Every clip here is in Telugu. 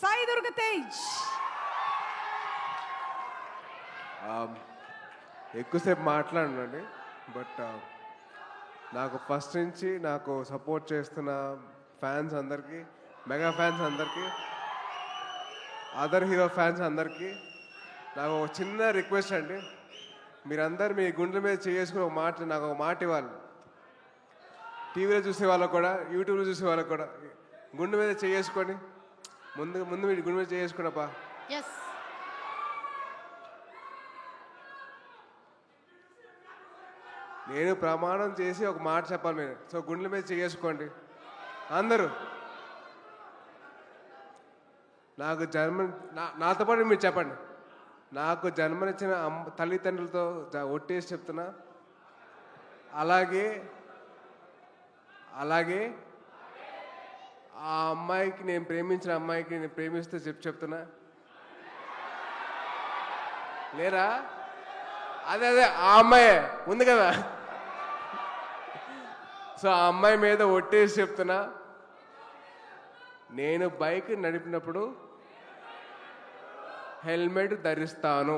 సాయి దుర్గ తేజ్. ఎక్కువసేపు మాట్లాడనండి, బట్ నాకు ఫస్ట్ నుంచి నాకు సపోర్ట్ చేస్తున్న ఫ్యాన్స్ అందరికీ, మెగా ఫ్యాన్స్ అందరికీ, అదర్ హీరో ఫ్యాన్స్ అందరికీ నాకు ఒక చిన్న రిక్వెస్ట్ అండి. మీరందరూ మీ గుండెల మీద చేసుకుని నాకు ఒక మాట ఇవ్వాలి. టీవీలో చూసే వాళ్ళకు కూడా, యూట్యూబ్లో చూసే వాళ్ళకు కూడా గుండె మీద చేసుకొని ముందు మీ గుండె మీద చేసుకున్నప్పా. నేను ప్రమాణం చేసి ఒక మాట చెప్పాలి మీరు. సో గుండెల మీద చేసుకోండి అందరూ. నాకు నాతో పాటు మీరు చెప్పండి. నాకు జన్మనిచ్చిన తల్లిదండ్రులతో ఒట్టేసి చెప్తున్నా, అలాగే ఆ అమ్మాయికి, నేను ప్రేమించిన అమ్మాయికి నేను ప్రేమిస్తూ చెప్తున్నా. లేరా? అదే ఆ అమ్మాయే ఉంది కదా. సో ఆ అమ్మాయి మీద ఒట్టేసి చెప్తున్నా, నేను బైక్ నడిపినప్పుడు హెల్మెట్ ధరిస్తాను.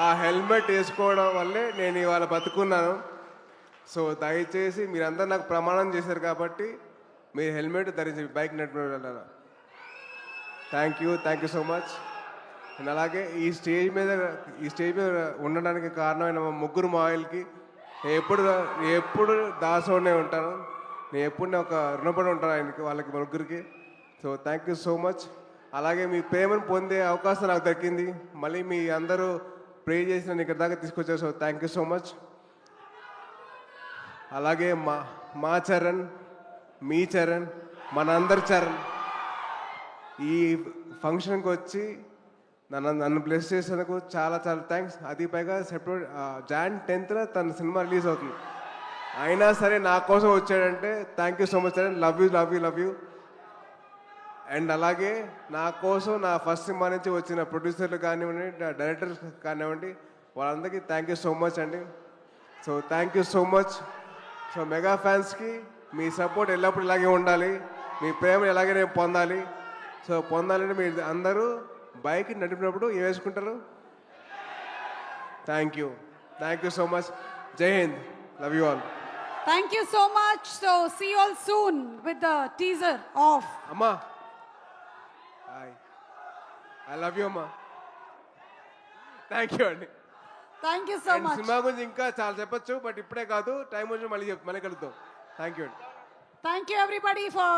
ఆ హెల్మెట్ వేసుకోవడం వల్లే నేను ఇవాళ బతుకున్నాను. సో దయచేసి మీరందరూ నాకు ప్రమాణం చేశారు కాబట్టి మీరు హెల్మెట్ ధరించి బైక్ నడిపిన. Thank you so much. And అలాగే ఈ స్టేజ్ మీద ఉండడానికి కారణమైన మా ముగ్గురు మాయిల్కి ఎప్పుడు దాసోనే ఉంటాను. నేను ఎప్పుడు ఒక రుణపడి ఉంటాను ఆయనకి, వాళ్ళకి ముగ్గురికి. So thank you so much. అలాగే మీ ప్రేమను పొందే అవకాశం నాకు దక్కింది. మళ్ళీ మీ అందరూ ప్రే చేసి నన్ను ఇక్కడ దాకా తీసుకొచ్చారు. So thank you so much. అలాగే మా చరణ్, మీ చరణ్, మనందరి చరణ్ ఈ ఫంక్షన్కి వచ్చి నన్ను బ్లెస్ చేసేందుకు చాలా థ్యాంక్స్. అది పైగా Jan 10th తన సినిమా రిలీజ్ అవుతుంది. అయినా సరే నా కోసం వచ్చాడంటే thank you so much Charan. Love you. And అలాగే నా కోసం నా ఫస్ట్ సినిమా నుంచి వచ్చిన ప్రొడ్యూసర్లు కానివ్వండి, డైరెక్టర్స్ కానివ్వండి, వాళ్ళందరికీ థ్యాంక్ యూ సో మచ్ అండి. So thank you so much. So mega ఫ్యాన్స్కి మీ సపోర్ట్ ఎల్లప్పుడూ ఇలాగే ఉండాలి. మీ ప్రేమ ఎలాగే నేను పొందాలి. సో పొందాలంటే మీరు అందరూ బైక్ నడిపినప్పుడు ఏం వేసుకుంటారు? Thank you so much. Jai Hind. Love you all. Thank you so much. So see you all soon with the teaser of Amma. I love you, Amma. Thank you అండి. Thank you so much. Cinema గురించి ఇంకా చాలా చెప్పొచ్చు, బట్ ఇప్పుడే కాదు, టైం వచ్చి మళ్ళీ కలుద్దాం. థ్యాంక్ యూ అండి. Thank you everybody for